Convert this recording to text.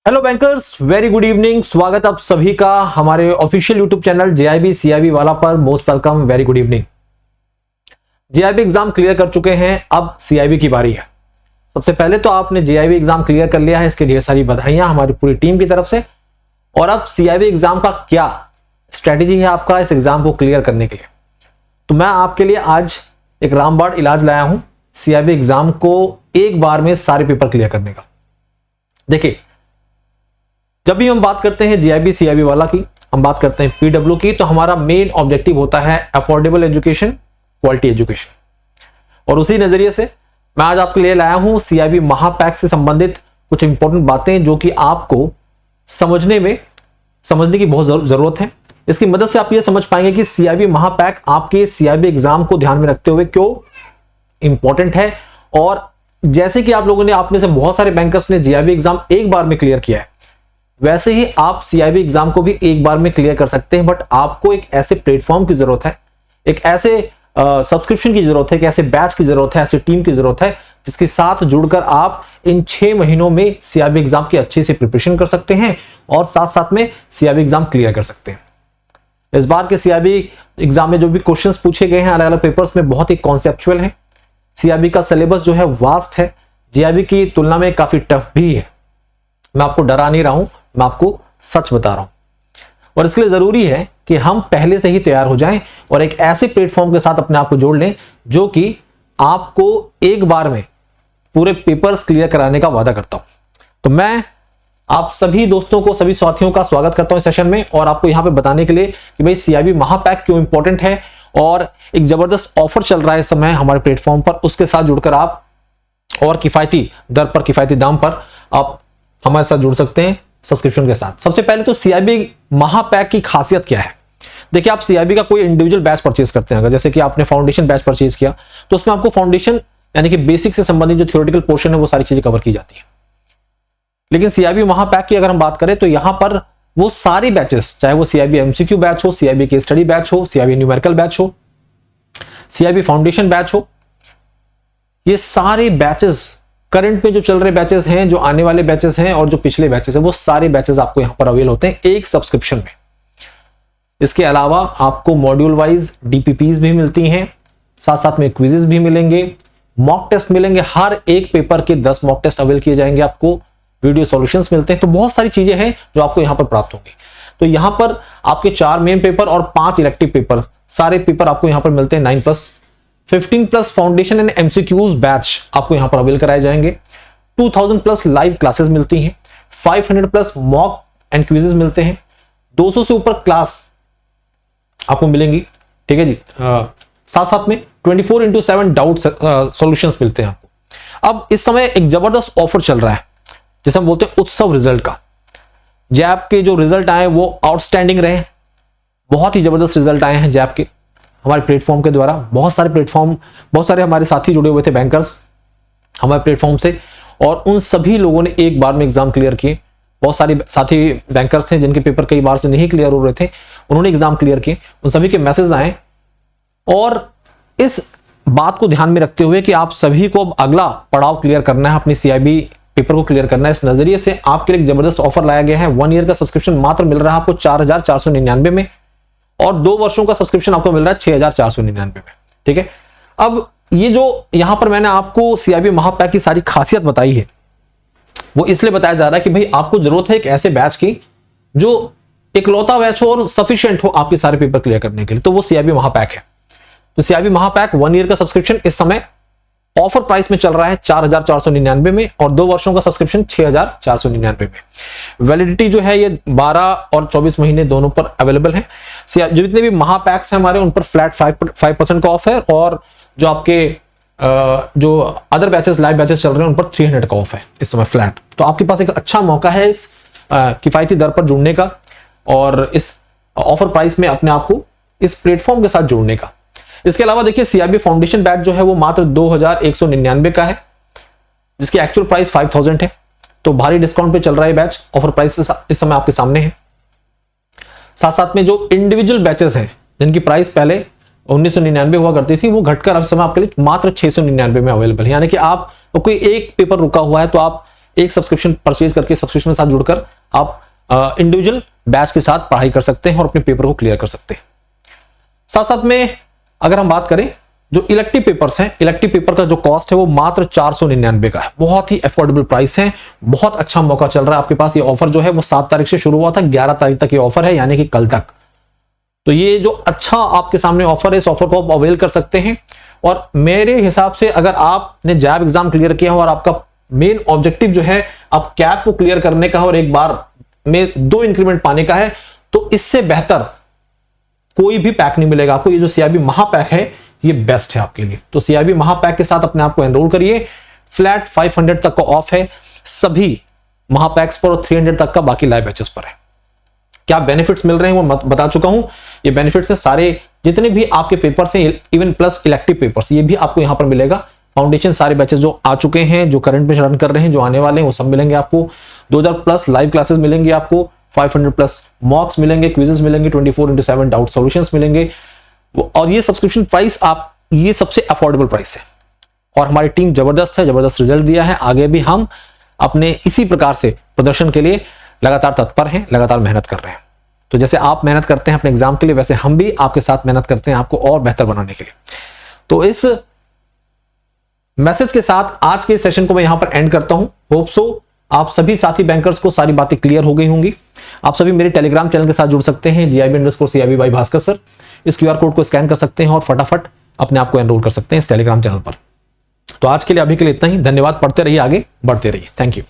Hello bankers, very good evening. स्वागत आप सभी का हमारे official YouTube channel JIB CIB वाला पर। Most welcome, very good evening. JIB exam clear कर चुके हैं, अब सीआईबी की बारी है। सबसे पहले तो आपने जेआईबी एग्जाम क्लियर कर लिया है, इसके ढेर सारी बधाइयां हमारी पूरी टीम की तरफ से। और अब सीआईबी एग्जाम का क्या स्ट्रेटेजी है आपका इस एग्जाम को क्लियर करने के लिए, तो मैं आपके लिए आज एक रामबाण इलाज लाया हूं सीआईबी एग्जाम को एक बार में सारे पेपर क्लियर करने का। देखिए, जब भी हम बात करते हैं जेआईबी सीआईबी वाला की, हम बात करते हैं पीडब्ल्यू की, तो हमारा मेन ऑब्जेक्टिव होता है अफोर्डेबल एजुकेशन, क्वालिटी एजुकेशन। और उसी नजरिए से मैं आज आपके लिए लाया हूं सीआईबी महापैक से संबंधित कुछ इंपॉर्टेंट बातें जो कि आपको समझने की बहुत जरूरत है। इसकी मदद से आप ये समझ पाएंगे कि सीआईबी महापैक आपके सीआईबी एग्जाम को ध्यान में रखते हुए क्यों इंपॉर्टेंट है। और जैसे कि आप लोगों ने, आप में से बहुत सारे बैंकर्स ने जेआईबी एग्जाम एक बार में क्लियर किया है, वैसे ही आप सीआईबी एग्जाम को भी एक बार में क्लियर कर सकते हैं। बट आपको एक ऐसे प्लेटफॉर्म की जरूरत है, एक ऐसे सब्सक्रिप्शन की जरूरत है, एक ऐसे बैच की जरूरत है, ऐसी टीम की जरूरत है जिसके साथ जुड़कर आप इन 6 महीनों में सीआईबी एग्जाम की अच्छे से प्रिपरेशन कर सकते हैं और साथ साथ में सीआईबी एग्जाम क्लियर कर सकते हैं। इस बार के सीआईबी एग्जाम में जो भी क्वेश्चंस पूछे गए हैं अलग अलग पेपर्स में, बहुत ही कॉन्सेप्चुअल है। सीआईबी का सिलेबस जो है वास्ट है, जेआईबी की तुलना में काफी टफ भी है। मैं आपको डरा नहीं रहा हूं, मैं आपको सच बता रहा हूं। और इसलिए जरूरी है कि हम पहले से ही तैयार हो जाएं और एक ऐसे प्लेटफॉर्म के साथ अपने आप को जोड़ लें जो कि आपको एक बार में पूरे पेपर्स क्लियर कराने का वादा करता हूं। तो मैं आप सभी दोस्तों को, सभी साथियों का स्वागत करता हूं इस सेशन में, और आपको यहां पे बताने के लिए कि भाई सीआईबी महापैक क्यों इंपॉर्टेंट है और एक जबरदस्त ऑफर चल रहा है इस समय हमारे प्लेटफॉर्म पर। उसके साथ जुड़कर आप और किफायती दर पर, किफायती दाम पर आप हमारे साथ जुड़ सकते हैं सब्सक्रिप्शन के साथ। सबसे पहले तो सीआईबी महापैक की खासियत क्या है। देखिए, आप सीआईबी का कोई इंडिविजुअल बैच परचेज करते हैं, अगर जैसे कि आपने फाउंडेशन बैच परचेज किया तो उसमें आपको फाउंडेशन यानी कि बेसिक से संबंधित जो थ्योरेटिकल पोर्शन है वो सारी चीजें कवर की जाती है। लेकिन सीआईबी महापैक की अगर हम बात करें तो यहां पर वो सारी बैचेस, चाहे वो सीआईबी एमसीक्यू बैच हो, सीआईबी के स्टडी बैच हो, सीआईबी न्यूमेरिकल बैच हो, सीआईबी फाउंडेशन बैच हो, ये सारे बैचेस करंट में जो चल रहे बैचेस हैं, जो आने वाले बैचेस हैं और जो पिछले बैचेस हैं, वो सारे बैचेस आपको यहां पर अवेल होते हैं एक सब्सक्रिप्शन में। इसके अलावा आपको मॉड्यूल वाइज डीपीपीज भी मिलती हैं, साथ साथ में क्विजेस भी मिलेंगे, मॉक टेस्ट मिलेंगे। हर एक पेपर के 10 मॉक टेस्ट अवेल किए जाएंगे, आपको वीडियो सॉल्यूशंस मिलते हैं। तो बहुत सारी चीजें हैं जो आपको यहां पर प्राप्त होंगी। तो यहां पर आपके 4 मेन पेपर और 5 इलेक्टिव पेपर, सारे पेपर आपको यहां पर मिलते हैं। 9+15+ फाउंडेशन एंड एमसीक्यूज बैच आपको यहां पर अवेल कराए जाएंगे। 2000+ लाइव क्लासेस मिलती हैं, 500+ मॉक एंड क्विजेस मिलते हैं, 200 से ऊपर क्लास आपको मिलेंगी। ठीक है जी। साथ साथ में 24/7 डाउट सॉल्यूशंस मिलते हैं आपको। अब इस समय एक जबरदस्त ऑफर चल रहा है जैसे हम बोलते हैं उत्सव रिजल्ट का। जैप के जो रिजल्ट आए वो आउटस्टैंडिंग रहे, बहुत ही जबरदस्त रिजल्ट आए हैं जैप के हमारे प्लेटफॉर्म के द्वारा। बहुत सारे हमारे साथी जुड़े हुए थे बैंकर्स हमारे प्लेटफॉर्म से, और उन सभी लोगों ने एक बार में एग्जाम क्लियर किए। बहुत सारे साथी बैंकर्स थे जिनके पेपर कई बार से नहीं क्लियर हो रहे थे, उन्होंने एग्जाम क्लियर किए, उन सभी के मैसेज आए। और इस बात को ध्यान में रखते हुए कि आप सभी को अब अगला पड़ाव क्लियर करना है, अपनी सीआईबी पेपर को क्लियर करना है, इस नजरिए से आपके लिए एक जबरदस्त ऑफर लाया गया है। 1 ईयर का सब्सक्रिप्शन मात्र मिल रहा है आपको 4499 में, और 2 वर्षों का सब्सक्रिप्शन आपको मिल रहा है 6499 में। ठीक है। अब ये जो यहां पर मैंने आपको सीआईबी महापैक की सारी खासियत बताई है, वो इसलिए बताया जा रहा है कि भाई आपको जरूरत है एक ऐसे बैच की जो इकलौता बैच हो और सफिशिएंट हो आपके सारे पेपर क्लियर करने के लिए, तो वो सीआईबी महापैक है। तो सीआईबी महापैक 1 ईयर का सब्सक्रिप्शन इस समय ऑफर प्राइस में चल रहा है 4499 में, और 2 वर्षों का सब्सक्रिप्शन 6499 में। वैलिडिटी जो है ये 12 और 24 महीने दोनों पर अवेलेबल है। जो जितने भी महापैक्स हैं हमारे, उन पर फ्लैट 5% का ऑफ है, और जो आपके जो अदर बैचेस, लाइव बैचेस चल रहे हैं, उन पर 300 का ऑफ है इस समय फ्लैट। तो आपके पास एक अच्छा मौका है इस किफायती दर पर जुड़ने का और इस ऑफर प्राइस में अपने आप को इस प्लेटफॉर्म के साथ जोड़ने का। इसके अलावा देखिए, सीआईबी फाउंडेशन बैच जो है वो मात्र 2199 का है, जिसकी एक्चुअल प्राइस 5000 है। तो भारी डिस्काउंट पे चल रहा है बैच, ऑफर प्राइस इस समय आपके सामने है। साथ साथ में जो इंडिविजुअल बैचेस हैं जिनकी प्राइस पहले 1999 हुआ करती थी, वो घटकर अब समय आपके लिए मात्र 699 में अवेलेबल है। यानी कि आप कोई एक पेपर रुका हुआ है तो आप एक सब्सक्रिप्शन परचेज करके सब्सक्रिप्शन के साथ जुड़कर आप इंडिविजुअल बैच के साथ पढ़ाई कर सकते हैं और अपने पेपर को क्लियर कर सकते हैं। साथ साथ में अगर हम बात करें जो इलेक्टिव पेपर्स हैं, इलेक्टिव पेपर का जो कॉस्ट है वो मात्र 499 का है। बहुत ही अफोर्डेबल प्राइस है, बहुत अच्छा मौका चल रहा है आपके पास। ये ऑफर जो है वो 7 तारीख से शुरू हुआ था, 11 तारीख तक ये ऑफर है, यानी कि कल तक। तो ये जो अच्छा आपके सामने ऑफर है, इस ऑफर को आप अवेल कर सकते हैं। और मेरे हिसाब से अगर आपने जैब एग्जाम क्लियर किया हो और आपका मेन ऑब्जेक्टिव जो है आप कैप को क्लियर करने का और एक बार में 2 इंक्रीमेंट पाने का है, तो इससे बेहतर कोई भी पैक नहीं मिलेगा आपको। ये जो सीआईबी महापैक है ये बेस्ट है आपके लिए। तो सीआईबी महापैक के साथ अपने आप को एनरोल करिए। फ्लैट 500 तक का ऑफ है सभी महापैक्स पर और 300 तक का बाकी लाइव बैचेस पर है। क्या बेनिफिट्स मिल रहे हैं वो बता चुका हूं। ये बेनिफिट्स है सारे जितने भी आपके पेपर्स हैं, इवन प्लस इलेक्टिव पेपर्स, ये भी आपको यहां पर मिलेगा। फाउंडेशन सारे बैचेस जो आ चुके हैं, जो करंट में रन कर रहे हैं, जो आने वाले हैं, वो सब मिलेंगे आपको। 2000 प्लस लाइव क्लासेस मिलेंगे आपको, 500 प्लस मॉक्स मिलेंगे, क्विजेस मिलेंगे, 24/7 डाउट सॉल्यूशंस मिलेंगे। और ये सब्सक्रिप्शन प्राइस ये सबसे अफोर्डेबल प्राइस है और हमारी टीम जबरदस्त है, जबरदस्त रिजल्ट दिया है। आगे भी हम अपने इसी प्रकार से प्रदर्शन के लिए लगातार तत्पर हैं, लगातार मेहनत कर रहे हैं। तो जैसे आप मेहनत करते हैं अपने एग्जाम के लिए, वैसे हम भी आपके साथ मेहनत करते हैं आपको और बेहतर बनाने के लिए। तो इस मैसेज के साथ आज के सेशन को मैं यहां पर एंड करता हूं। होप सो आप सभी साथी बैंकर्स को सारी बातें क्लियर हो गई होंगी। आप सभी मेरे टेलीग्राम चैनल के साथ जुड़ सकते हैं, GIB_CIB by भास्कर सर। इस QR कोड को स्कैन कर सकते हैं और फटाफट अपने आप को एनरोल कर सकते हैं इस टेलीग्राम चैनल पर। तो आज के लिए अभी के लिए इतना ही। धन्यवाद। पढ़ते रहिए, आगे बढ़ते रहिए। Thank you.